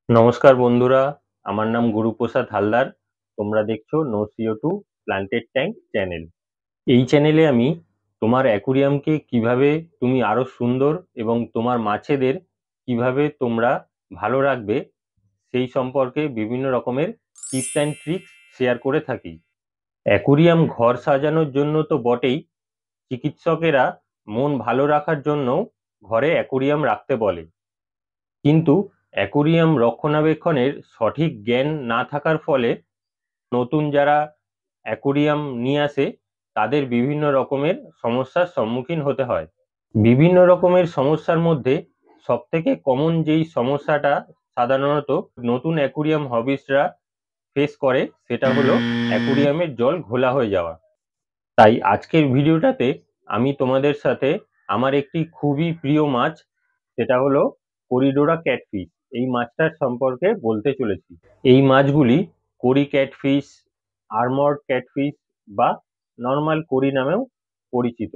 নমস্কার বন্ধুরা, আমার নাম গুরুপ্রসাদ হালদার। তোমরা দেখছো no C O two planted tank channel. এই চ্যানেলে আমি তোমার অ্যাকুরিয়ামকে কিভাবে তুমি আরো সুন্দর এবং তোমার মাছেদের কিভাবে তোমরা ভালো রাখবে সেই সম্পর্কে বিভিন্ন রকমের টিপস অ্যান্ড ট্রিক্স শেয়ার করে থাকি। অ্যাকুরিয়াম ঘর সাজানোর জন্য তো বটেই, চিকিৎসকেরা মন ভালো রাখার জন্যও ঘরে অ্যাকুরিয়াম রাখতে বলে। কিন্তু অ্যাকুরিয়াম রক্ষণাবেক্ষণের সঠিক জ্ঞান না থাকার ফলে নতুন যারা অ্যাকুরিয়াম নিয়ে আসে তাদের বিভিন্ন রকমের সমস্যার সম্মুখীন হতে হয়। বিভিন্ন রকমের সমস্যার মধ্যে সবথেকে কমন যেই সমস্যাটা সাধারণত নতুন অ্যাকুরিয়াম হবিস্টরা ফেস করে সেটা হলো অ্যাকুরিয়ামের জল ঘোলা হয়ে যাওয়া। তাই আজকের ভিডিওটাতে আমি তোমাদের সাথে আমার একটি খুবই প্রিয় মাছ, সেটা হলো করিডোরা ক্যাটফিশ, এই মাছটার সম্পর্কে বলতে চলেছি। এই মাছগুলি কোরি ক্যাটফিশ, আর্মর্ড ক্যাটফিশ বা নর্মাল কোরি নামেও পরিচিত।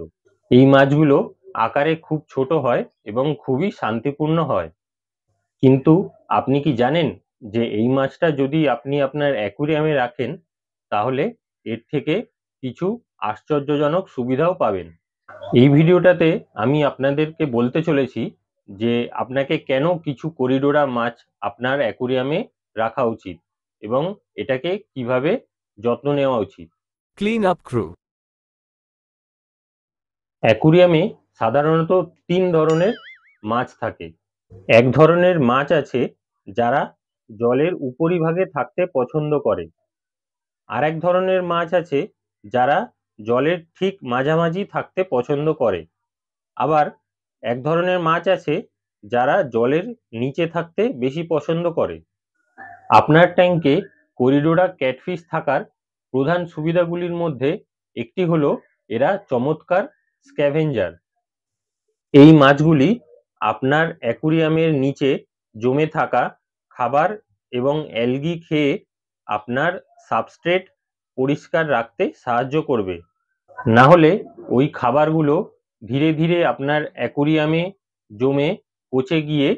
এই মাছগুলো আকারে খুব ছোট হয় এবং খুবই শান্তিপূর্ণ হয়। কিন্তু আপনি কি জানেন যে এই মাছটা যদি আপনি আপনার অ্যাকুরিয়ামে রাখেন তাহলে এর থেকে কিছু আশ্চর্যজনক সুবিধাও পাবেন। এই ভিডিওটাতে আমি আপনাদেরকে বলতে চলেছি যে আপনাকে কেন কিছু করিডোরা মাছ আপনার অ্যাকুরিয়ামে রাখা উচিত এবং এটাকে কিভাবে যত্ন নেওয়া উচিত। Clean up crew. অ্যাকুরিয়ামে সাধারণত তিন ধরনের মাছ থাকে। এক ধরনের মাছ আছে যারা জলের উপরিভাগে থাকতে পছন্দ করে। আর এক ধরনের মাছ আছে যারা জলের ঠিক মাঝামাঝি থাকতে পছন্দ করে। আবার এক ধরনের মাছ আছে যারা জলের নিচে থাকতে বেশি পছন্দ করে। আপনার ট্যাঙ্কে করিডোরা ক্যাটফিশ থাকার প্রধান সুবিধাগুলির মধ্যে একটি হলো এরা চমৎকার স্ক্যাভেঞ্জার। এই মাছগুলি আপনার অ্যাকুরিয়ামের নিচে জমে থাকা খাবার এবং অ্যালগি খেয়ে আপনার সাবস্ট্রেট পরিষ্কার রাখতে সাহায্য করবে। না হলে ওই খাবারগুলো ধীরে ধীরে আপনার অ্যাকুরিয়ামে জমে পচে গিয়ে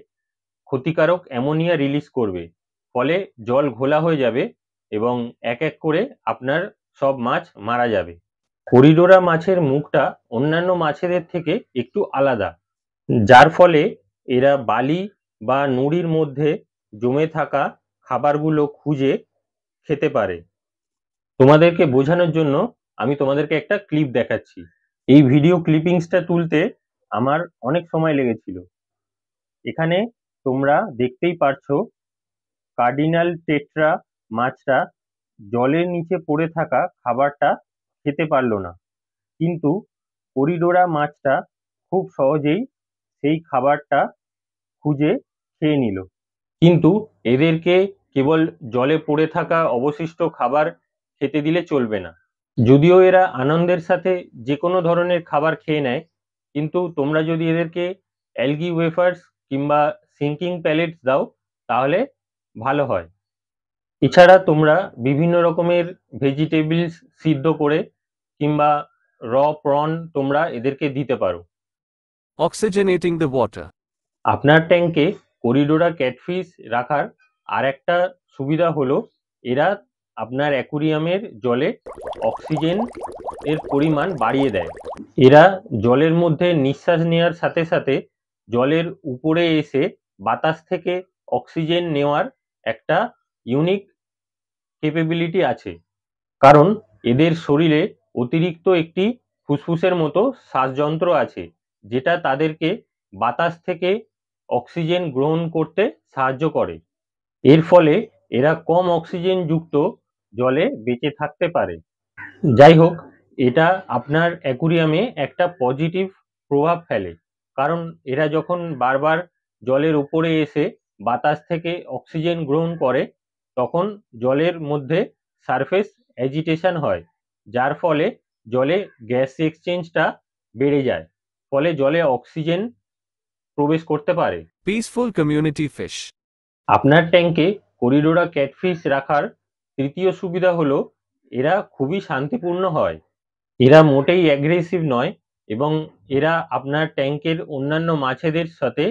ক্ষতিকারক অ্যামোনিয়া রিলিজ করবে, ফলে জল ঘোলা হয়ে যাবে এবং এক এক করে আপনার সব মাছ মারা যাবে। করিডোরা মাছের মুখটা অন্যান্য মাছেদের থেকে একটু আলাদা, যার ফলে এরা বালি বা নুড়ির মধ্যে জমে থাকা খাবারগুলো খুঁজে খেতে পারে। তোমাদেরকে বোঝানোর জন্য আমি তোমাদেরকে একটা ক্লিপ দেখাচ্ছি। এই ভিডিও ক্লিপিংসটা তুলতে আমার অনেক সময় লেগেছিল। এখানে তোমরা দেখতেই পারছো কার্ডিনাল টেট্রা মাছটা জলের নিচে পড়ে থাকা খাবারটা খেতে পারলো না, কিন্তু করিডোরা মাছটা খুব সহজেই সেই খাবারটা খুঁজে খেয়ে নিল। কিন্তু এদেরকে কেবল জলে পড়ে থাকা অবশিষ্ট খাবার খেতে দিলে চলবে না। যদিও এরা আনন্দের সাথে যে কোনো ধরনের খাবার খেয়ে নেয়, কিন্তু তোমরা যদি এদেরকে অ্যালগি ওয়েফার্স কিংবা সিঙ্কিং প্যালেটস দাও তাহলে ভালো হয়। এছাড়া তোমরা বিভিন্ন রকমের ভেজিটেবলস সিদ্ধ করে কিংবা র প্রন তোমরা এদেরকে দিতে পারো। Oxygenating the water. আপনার ট্যাঙ্কে করিডোরা ক্যাটফিশ রাখার আর একটা সুবিধা হলো এরা আপনার অ্যাকুরিয়ামের জলে অক্সিজেন এর পরিমাণ বাড়িয়ে দেয়। এরা জলের মধ্যে নিঃশ্বাস নেওয়ার সাথে সাথে জলের উপরে এসে বাতাস থেকে অক্সিজেন নেওয়ার একটা ইউনিক ক্যাপাবিলিটি আছে, কারণ এদের শরীরে অতিরিক্ত একটি ফুসফুসের মতো শ্বাসযন্ত্র আছে যেটা তাদেরকে বাতাস থেকে অক্সিজেন গ্রহণ করতে সাহায্য করে। এর ফলে এরা কম অক্সিজেন যুক্ত জলে বেঁচে থাকতে পারে। যাই হোক, এটা আপনার অ্যাকুরিয়ামে একটা পজিটিভ প্রভাব ফেলে, কারণ এরা যখন বারবার জলের উপরে এসে বাতাস থেকে অক্সিজেন গ্রহণ করে তখন জলের মধ্যে সারফেস অ্যাজিটেশন হয়, যার ফলে জলে গ্যাস এক্সচেঞ্জটা বেড়ে যায়, ফলে জলে অক্সিজেন প্রবেশ করতে পারে। Peaceful community fish. আপনার ট্যাঙ্কে করিডোরা ক্যাটফিশ রাখার তৃতীয় সুবিধা হলো এরা খুবই শান্তিপূর্ণ হয়। এরা মোটেই অ্যাগ্রেসিভ নয় এবং এরা আপনার ট্যাঙ্কের অন্যান্য মাছেদের সাথে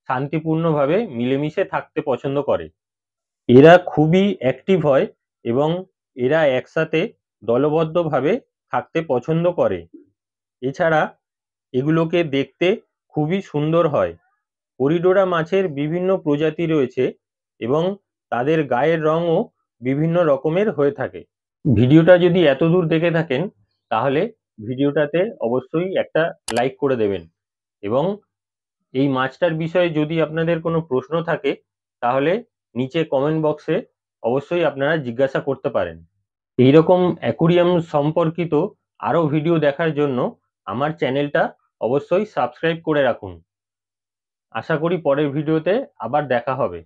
শান্তিপূর্ণভাবে মিলেমিশে থাকতে পছন্দ করে। এরা খুবই অ্যাক্টিভ হয় এবং এরা একসাথে দলবদ্ধভাবে থাকতে পছন্দ করে। এছাড়া এগুলোকে দেখতে খুবই সুন্দর হয়। করিডোরা মাছের বিভিন্ন প্রজাতি রয়েছে এবং তাদের গায়ের রঙও বিভিন্ন রকমের হয়ে থাকে। ভিডিওটা যদি এতদূর দেখে থাকেন তাহলে ভিডিওটাতে অবশ্যই একটা লাইক করে দেবেন এবং এই মাছটার বিষয়ে যদি আপনাদের কোনো প্রশ্ন থাকে তাহলে নিচে কমেন্ট বক্সে অবশ্যই আপনারা জিজ্ঞাসা করতে পারেন। এইরকম অ্যাকুরিয়াম সম্পর্কিত আরো ভিডিও দেখার জন্য আমার চ্যানেলটা অবশ্যই সাবস্ক্রাইব করে রাখুন। আশা করি পরের ভিডিওতে আবার দেখা হবে।